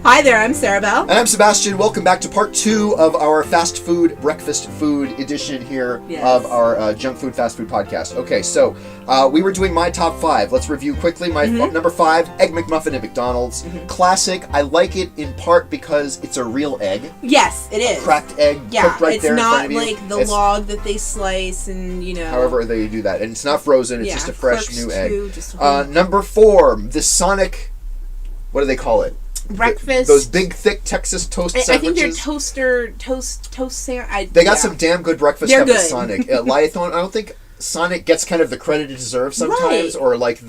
Hi there, I'm SaraBelle. And I'm Sebastian. Welcome back to part 2 of our fast food, breakfast food edition here of our junk food, fast food podcast. Okay, so we were doing my top 5. Let's review quickly. My number 5, Egg McMuffin at McDonald's. Classic. I like it in part because it's a real egg. Yes, it is. A cracked egg cooked right there in front of you. It's not like the log that they slice and, however they do that. And it's not frozen. It's just a fresh new egg. Too, number 4, the Sonic, what do they call it? Breakfast. Those big, thick Texas toast sandwiches. I think they're toast sandwich. They got some damn good breakfast stuff at Sonic. Lython, I don't think Sonic gets kind of the credit it deserves sometimes, or like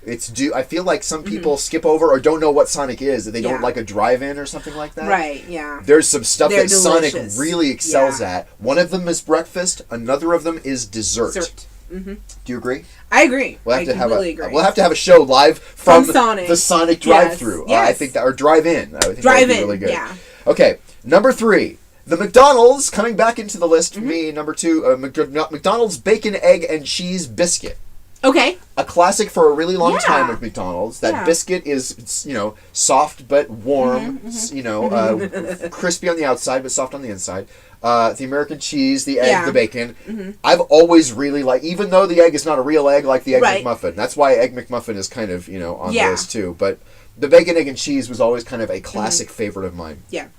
it's due. I feel like some people skip over or don't know what Sonic is. They don't like a drive-in or something like that. Right, yeah. There's some stuff that delicious. Sonic really excels at. One of them is breakfast. Another of them is dessert. Mm-hmm. Do you agree? I agree. We'll have agree. We'll have to have a show live from Sonic. the Sonic drive-through. Yes. I think that, or drive-in. I think drive-in, that would be really good. yeah. Okay, number 3. The McDonald's, coming back into the list for me, number 2, McDonald's Bacon, Egg, and Cheese Biscuit. Okay. A classic for a really long time at McDonald's. That biscuit is, soft but warm, crispy on the outside but soft on the inside. The American cheese, the egg, the bacon. I've always really liked, even though the egg is not a real egg like the Egg McMuffin. That's why Egg McMuffin is kind of, on the list too. But the bacon, egg, and cheese was always kind of a classic favorite of mine. Yeah.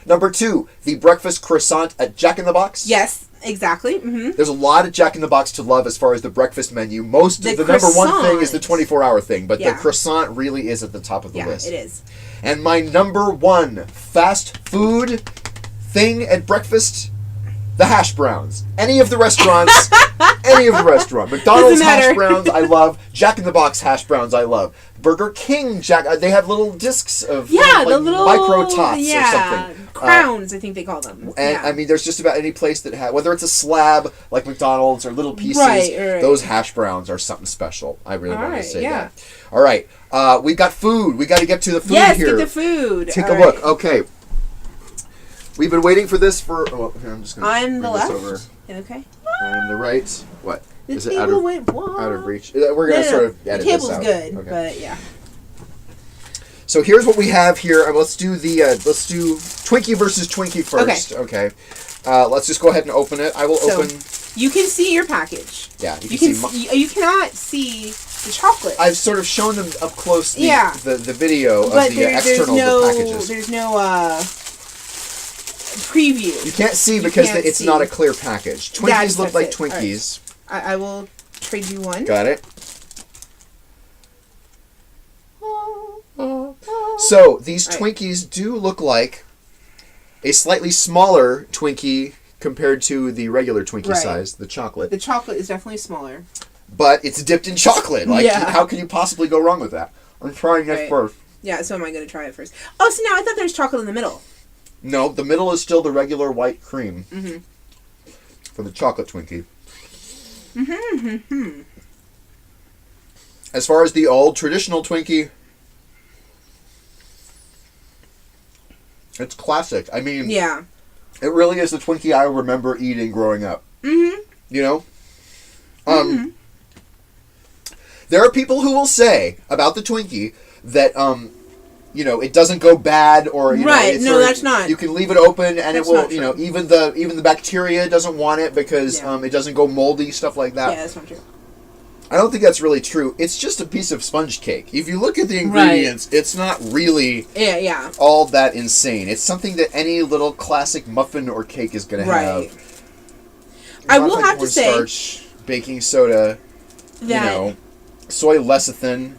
Number 2, the breakfast croissant at Jack in the Box. Yes, exactly. Mm-hmm. There's a lot of Jack in the Box to love as far as the breakfast menu. The number one thing is the 24-hour thing, but the croissant really is at the top of the list. Yeah, it is. And my number 1 fast food thing at breakfast, the hash browns. Any of the restaurants, McDonald's hash browns, I love. Jack in the Box hash browns, I love. Burger King they have little discs of the little micro tots or something. Crowns, I think they call them. And I mean, there's just about any place that whether it's a slab like McDonald's or little pieces, those hash browns are something special. I really want to say that. All right, we got food. We got to get to the food here. Yes, get the food. Take a look. Okay. We've been waiting for this for... Oh, here, I'm just going to I'm the left. over. Okay. I'm the right. What? The Is it table went wrong. out of reach? We're going to sort of edit this out. The table's good, okay. but yeah. So here's what we have here. Let's do Twinkie versus Twinkie first. Okay. Let's just go ahead and open it. I will open... You can see your package. Yeah, you cannot see the chocolate. I've sort of shown them up close the video of the external of the packages. There's no preview. You can't see because it's not a clear package. Twinkies look like Twinkies. Right. I will trade you one. Got it. So these Twinkies do look like a slightly smaller Twinkie compared to the regular Twinkie size, the chocolate. The chocolate is definitely smaller. But it's dipped in chocolate. How can you possibly go wrong with that? I'm trying this first. Yeah, so am I going to try it first. Oh, so now I thought there was chocolate in the middle. No, the middle is still the regular white cream for the chocolate Twinkie. As far as the old traditional Twinkie, it's classic. I mean, it really is the Twinkie I remember eating growing up. You know? There are people who will say about the Twinkie that, it doesn't go bad or that's not. You can leave it open and it will. Even the bacteria doesn't want it because it doesn't go moldy, stuff like that. Yeah, that's not true. I don't think that's really true. It's just a piece of sponge cake. If you look at the ingredients, it's not really all that insane. It's something that any little classic muffin or cake is going to have. I will have to say, cornstarch, baking soda, soy lecithin,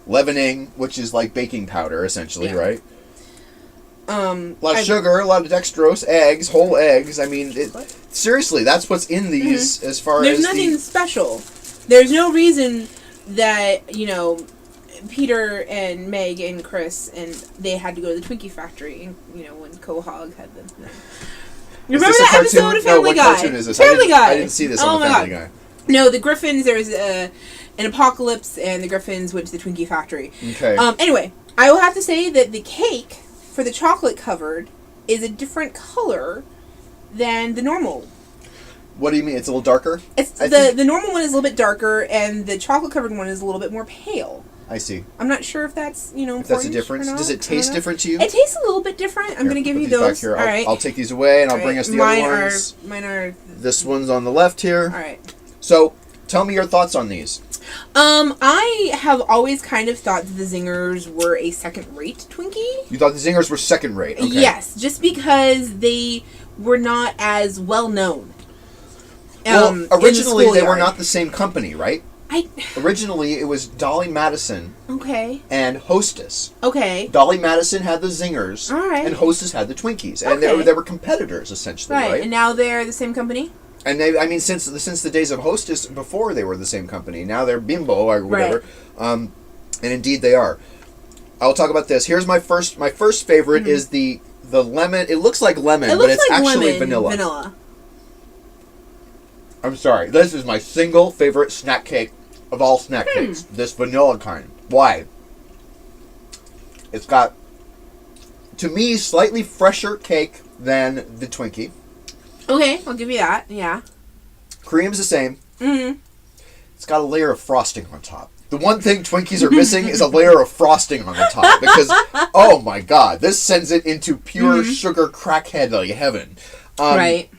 leavening, which is like baking powder, essentially, right? A lot of sugar, a lot of dextrose, eggs, whole eggs. I mean, seriously, that's what's in these as far as... There's nothing special. There's no reason that, Peter and Meg and Chris, and they had to go to the Twinkie factory, and, when Quahog had them. You remember that episode of Family Guy? What cartoon is this? Family Guy! I didn't see this on the Family Guy. No, the Griffins, there was an apocalypse, and the Griffins went to the Twinkie factory. Okay. Anyway, I will have to say that the cake for the chocolate covered is a different color than the normal. What do you mean? It's a little darker? The normal one is a little bit darker, and the chocolate covered one is a little bit more pale. I see. I'm not sure if that's, if that's a difference. Does it taste different to you? It tastes a little bit different. I'm going to give you those. Back here. All right. I'll take these away, and I'll bring us the other ones. Mine are... This one's on the left here. All right. So, tell me your thoughts on these. I have always kind of thought that the Zingers were a second-rate Twinkie. You thought the Zingers were second-rate? Okay. Yes, just because they were not as well-known. Well, originally they were not the same company, right? I Originally, it was Dolly Madison and Hostess. Okay. Dolly Madison had the Zingers, all right, and Hostess had the Twinkies, and they were competitors essentially, right? And now they're the same company. And they, I mean, since the days of Hostess, before they were the same company. Now they're Bimbo or whatever, and indeed they are. I'll talk about this. Here's my first favorite is the lemon. It looks like lemon, but it's actually vanilla. I'm sorry. This is my single favorite snack cake of all snack cakes. This vanilla kind. Why? It's got, to me, slightly fresher cake than the Twinkie. Okay, I'll give you that. Yeah. Cream's the same. Mm-hmm. It's got a layer of frosting on top. The one thing Twinkies are missing is a layer of frosting on the top. Because, oh my god, this sends it into pure sugar crackhead heaven. Right.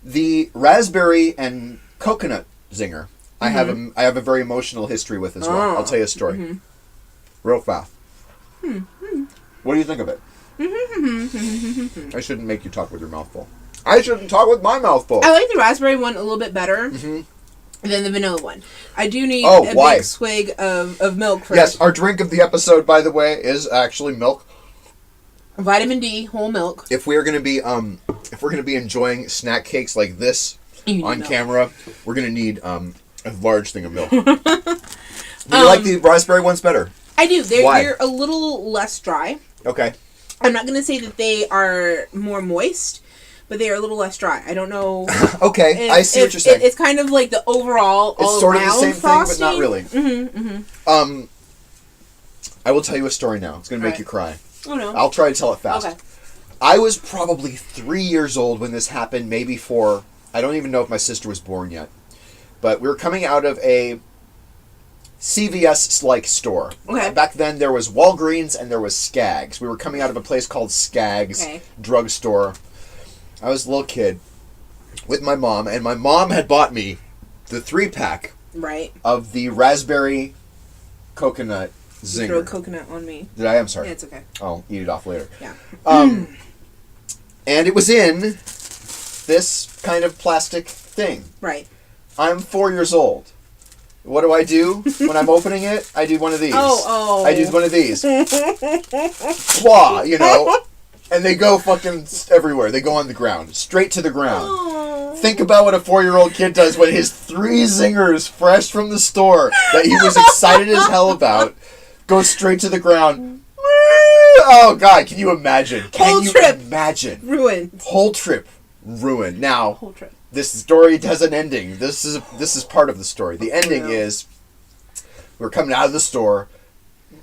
The raspberry and coconut zinger, I have a very emotional history with as well. I'll tell you a story. Real fast. What do you think of it? I shouldn't make you talk with your mouth full. I shouldn't talk with my mouth full. I like the raspberry one a little bit better than the vanilla one. I do need a big swig of milk for Yes, our drink of the episode, by the way, is actually milk. Vitamin D, whole milk. If we're gonna be enjoying snack cakes like this on camera, we're gonna need a large thing of milk. Do you like the raspberry ones better? I do. They're a little less dry. Okay. I'm not gonna say that they are more moist, but they are a little less dry. I don't know. Okay, I see what you're saying. It's kind of like the overall it's sort of the same frosting. thing, but not really. I will tell you a story now. It's gonna make you cry. Oh, no. I'll try to tell it fast. Okay. I was probably 3 years old when this happened, maybe 4. I don't even know if my sister was born yet. But we were coming out of a CVS-like store. Okay. Back then, there was Walgreens and there was Skaggs. We were coming out of a place called Skaggs drugstore. I was a little kid with my mom, and my mom had bought me the 3-pack of the raspberry coconut Zinger. You throw coconut on me. Did I? I'm sorry. Yeah, it's okay. I'll eat it off later. Yeah. And it was in this kind of plastic thing. Right. I'm 4 years old. What do when I'm opening it? I do one of these. Oh. I do one of these. Claw, and they go fucking everywhere. They go on the ground. Straight to the ground. Oh. Think about what a 4-year-old kid does when his 3 Zingers fresh from the store that he was excited as hell about go straight to the ground. Oh, God, can you imagine? Imagine? Ruined. Whole trip ruined. Now, whole trip. This story has an ending. This is part of the story. The ending is we're coming out of the store.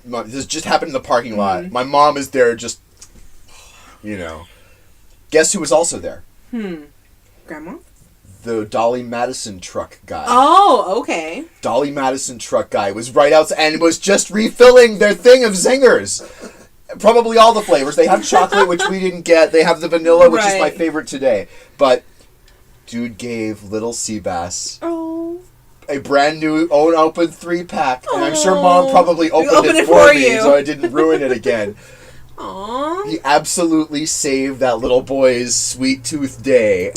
This just happened in the parking lot. My mom is there just, Guess who was also there? Grandma? The Dolly Madison truck guy. Oh, okay. Dolly Madison truck guy was right outside and was just refilling their thing of Zingers. Probably all the flavors. They have chocolate, which we didn't get. They have the vanilla, which is my favorite today. But dude gave little cBas a brand new open 3-pack. And I'm sure Mom probably opened it for me so I didn't ruin it again. Aww. He absolutely saved that little boy's sweet tooth day.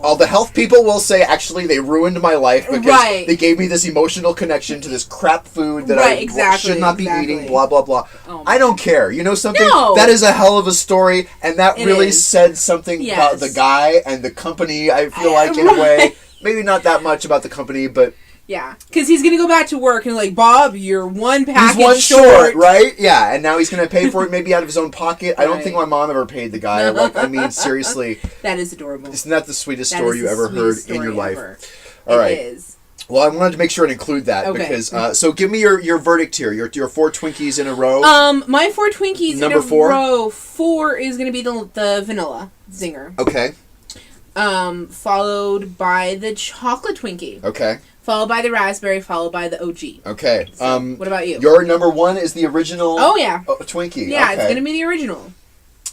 All the health people will say, actually, they ruined my life because they gave me this emotional connection to this crap food that I should not be eating, blah, blah, blah. I don't care. You know something? No. That is a hell of a story, and that really said something about the guy and the company, I feel like, in a way. Maybe not that much about the company, but... Yeah, because he's going to go back to work and Bob, you're one package he's one short, right? Yeah, and now he's going to pay for it maybe out of his own pocket. I don't think my mom ever paid the guy. Seriously. That is adorable. Isn't that the sweetest story you ever heard in your life? All right. It is. Well, I wanted to make sure and include that because, so give me your verdict here. Your 4 Twinkies in a row. My 4 Twinkies Number in a row, 4 is going to be the Vanilla Zinger. Okay. Followed by the chocolate Twinkie. Okay. Followed by the raspberry, followed by the OG. Okay. So, what about you? Your number one is the original Twinkie. Yeah, okay. It's going to be the original.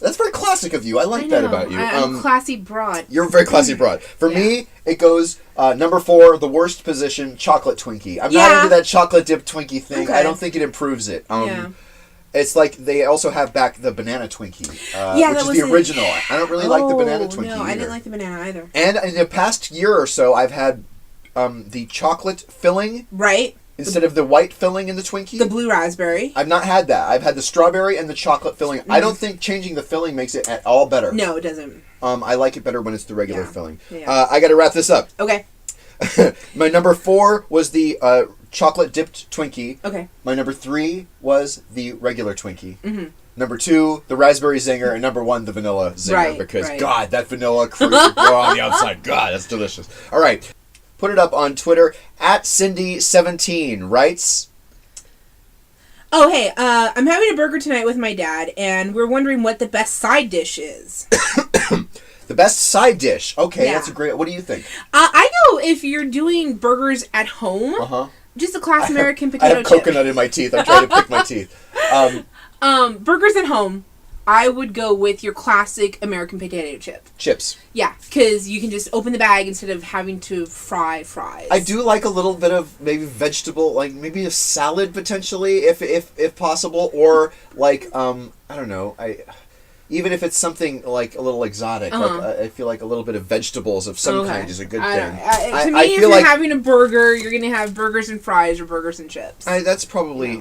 That's very classic of you. I like that about you. I'm classy broad. You're a very classy broad. For me, it goes number 4, the worst position, chocolate Twinkie. I'm not into that chocolate dipped Twinkie thing. Okay. I don't think it improves it. It's like they also have back the banana Twinkie, which is the original. I don't really like the banana Twinkie either. I didn't like the banana either. And in the past year or so, I've had the chocolate filling. Right. Instead of the white filling in the Twinkie. The blue raspberry. I've not had that. I've had the strawberry and the chocolate filling. I don't think changing the filling makes it at all better. No, it doesn't. I like it better when it's the regular filling. Yeah. I got to wrap this up. Okay. My number 4 was the chocolate dipped Twinkie. Okay. My number 3 was the regular Twinkie. Mm-hmm. Number 2, the Raspberry Zinger, and number 1, the Vanilla Zinger. Because, God, that vanilla cream on the outside. God, that's delicious. All right. Put it up on Twitter. @Cindy17 writes... Oh, hey, I'm having a burger tonight with my dad, and we're wondering what the best side dish is. The best side dish. Okay, that's a great... What do you think? I know if you're doing burgers at home, just a classic American potato chip. I have coconut in my teeth. I'm trying to pick my teeth. Burgers at home, I would go with your classic American potato chip. Chips. Yeah, because you can just open the bag instead of having to fry fries. I do like a little bit of maybe vegetable, like maybe a salad potentially, if possible, or like I don't know, even if it's something like a little exotic, like, I feel like a little bit of vegetables of some kind is a good thing. To me, if you're having a burger, you're gonna have burgers and fries or burgers and chips. That's probably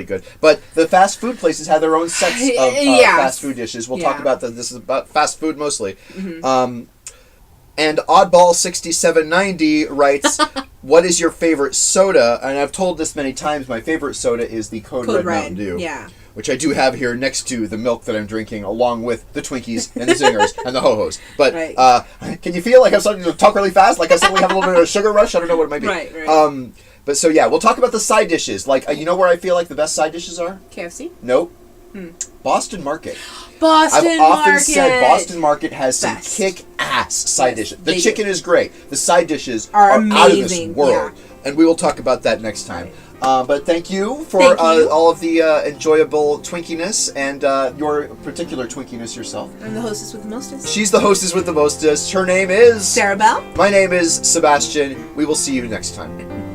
good. But the fast food places have their own sets of fast food dishes. We'll talk about that. This is about fast food mostly. Mm-hmm. And Oddball6790 writes, "What is your favorite soda?" And I've told this many times. My favorite soda is the Code Red Mountain Dew. Yeah. Which I do have here next to the milk that I'm drinking, along with the Twinkies and the Zingers and the Ho-Hos. But can you feel like I'm starting to talk really fast? Like I suddenly have a little bit of a sugar rush? I don't know what it might be. Right. But so yeah, we'll talk about the side dishes. Like, you know where I feel like the best side dishes are? KFC? Nope. Boston Market. I've often said Boston Market has some kick-ass side dishes. The chicken is great. The side dishes are out of this world. Yeah. And we will talk about that next time. But thank you for all of the enjoyable Twinkiness and your particular Twinkiness yourself. I'm the hostess with the mostest. She's the hostess with the mostest. Her name is... SaraBelle. My name is Sebastian. We will see you next time.